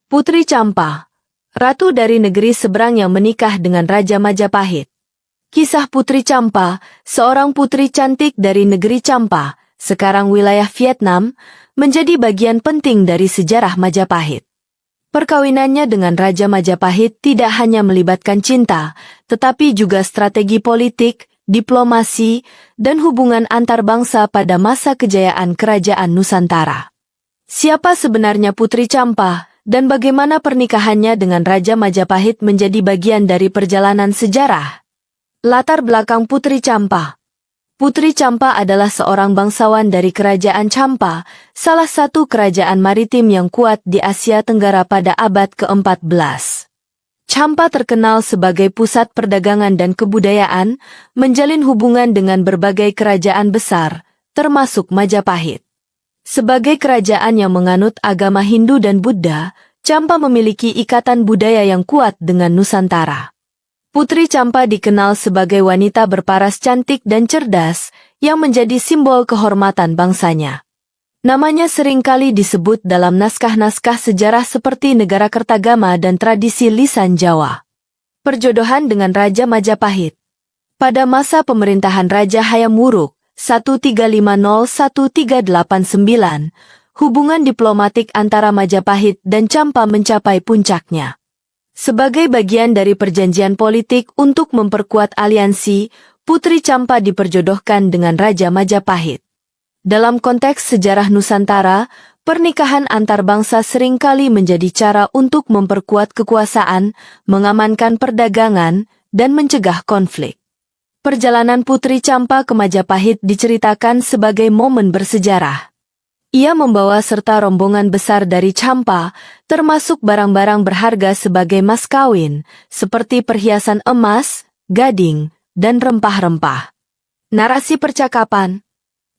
Putri Campa, ratu dari negeri seberang yang menikah dengan Raja Majapahit. Kisah Putri Campa, seorang putri cantik dari negeri Campa, sekarang wilayah Vietnam, menjadi bagian penting dari sejarah Majapahit. Perkawinannya dengan Raja Majapahit tidak hanya melibatkan cinta, tetapi juga strategi politik, diplomasi, dan hubungan antar bangsa pada masa kejayaan Kerajaan Nusantara. Siapa sebenarnya Putri Campa? Dan bagaimana pernikahannya dengan Raja Majapahit menjadi bagian dari perjalanan sejarah? Latar belakang Putri Campa. Putri Campa adalah seorang bangsawan dari Kerajaan Campa, salah satu kerajaan maritim yang kuat di Asia Tenggara pada abad ke-14. Campa terkenal sebagai pusat perdagangan dan kebudayaan, menjalin hubungan dengan berbagai kerajaan besar, termasuk Majapahit. Sebagai kerajaan yang menganut agama Hindu dan Buddha, Campa memiliki ikatan budaya yang kuat dengan Nusantara. Putri Campa dikenal sebagai wanita berparas cantik dan cerdas, yang menjadi simbol kehormatan bangsanya. Namanya seringkali disebut dalam naskah-naskah sejarah seperti Negara Kertagama dan tradisi lisan Jawa. Perjodohan dengan Raja Majapahit. Pada masa pemerintahan Raja Hayam Wuruk, 1350-1389, hubungan diplomatik antara Majapahit dan Campa mencapai puncaknya. Sebagai bagian dari perjanjian politik untuk memperkuat aliansi, Putri Campa diperjodohkan dengan Raja Majapahit. Dalam konteks sejarah Nusantara, pernikahan antar bangsa seringkali menjadi cara untuk memperkuat kekuasaan, mengamankan perdagangan, dan mencegah konflik. Perjalanan Putri Campa ke Majapahit diceritakan sebagai momen bersejarah. Ia membawa serta rombongan besar dari Campa, termasuk barang-barang berharga sebagai mas kawin, seperti perhiasan emas, gading, dan rempah-rempah. Narasi percakapan.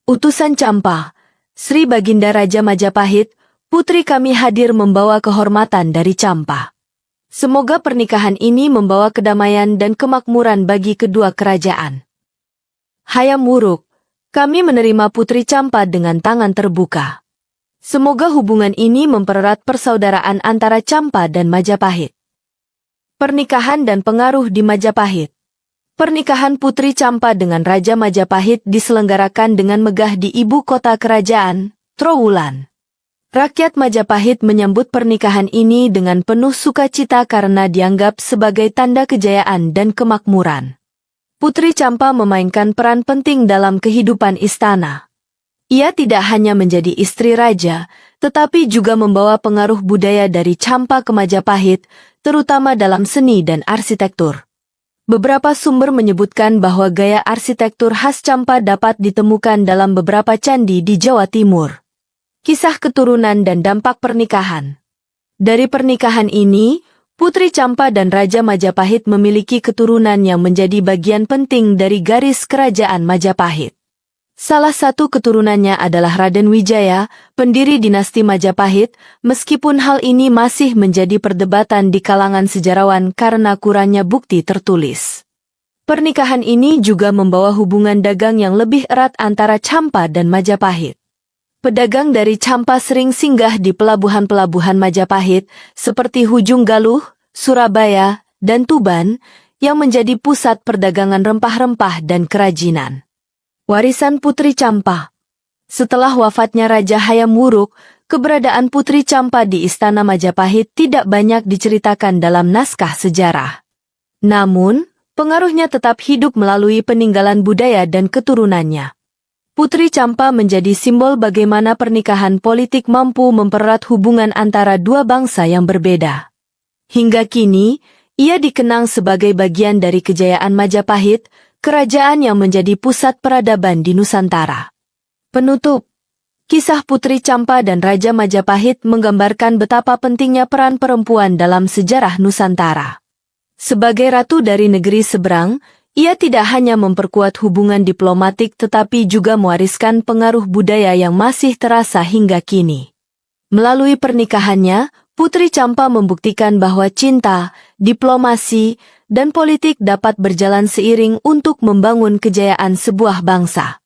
Utusan Campa, Sri Baginda Raja Majapahit, putri kami hadir membawa kehormatan dari Campa. Semoga pernikahan ini membawa kedamaian dan kemakmuran bagi kedua kerajaan. Hayam Wuruk, kami menerima Putri Campa dengan tangan terbuka. Semoga hubungan ini mempererat persaudaraan antara Campa dan Majapahit. Pernikahan dan pengaruh di Majapahit. Pernikahan Putri Campa dengan Raja Majapahit diselenggarakan dengan megah di ibu kota kerajaan, Trowulan. Rakyat Majapahit menyambut pernikahan ini dengan penuh sukacita karena dianggap sebagai tanda kejayaan dan kemakmuran. Putri Campa memainkan peran penting dalam kehidupan istana. Ia tidak hanya menjadi istri raja, tetapi juga membawa pengaruh budaya dari Campa ke Majapahit, terutama dalam seni dan arsitektur. Beberapa sumber menyebutkan bahwa gaya arsitektur khas Campa dapat ditemukan dalam beberapa candi di Jawa Timur. Kisah keturunan dan dampak pernikahan. Dari pernikahan ini, Putri Campa dan Raja Majapahit memiliki keturunan yang menjadi bagian penting dari garis kerajaan Majapahit. Salah satu keturunannya adalah Raden Wijaya, pendiri dinasti Majapahit, meskipun hal ini masih menjadi perdebatan di kalangan sejarawan karena kurangnya bukti tertulis. Pernikahan ini juga membawa hubungan dagang yang lebih erat antara Campa dan Majapahit. Pedagang dari Campa sering singgah di pelabuhan-pelabuhan Majapahit seperti Hujung Galuh, Surabaya, dan Tuban, yang menjadi pusat perdagangan rempah-rempah dan kerajinan. Warisan Putri Campa. Setelah wafatnya Raja Hayam Wuruk, keberadaan Putri Campa di Istana Majapahit tidak banyak diceritakan dalam naskah sejarah. Namun, pengaruhnya tetap hidup melalui peninggalan budaya dan keturunannya. Putri Campa menjadi simbol bagaimana pernikahan politik mampu mempererat hubungan antara dua bangsa yang berbeda. Hingga kini, ia dikenang sebagai bagian dari kejayaan Majapahit, kerajaan yang menjadi pusat peradaban di Nusantara. Penutup. Kisah Putri Campa dan Raja Majapahit menggambarkan betapa pentingnya peran perempuan dalam sejarah Nusantara. Sebagai ratu dari negeri seberang, ia tidak hanya memperkuat hubungan diplomatik tetapi juga mewariskan pengaruh budaya yang masih terasa hingga kini. Melalui pernikahannya, Putri Campa membuktikan bahwa cinta, diplomasi, dan politik dapat berjalan seiring untuk membangun kejayaan sebuah bangsa.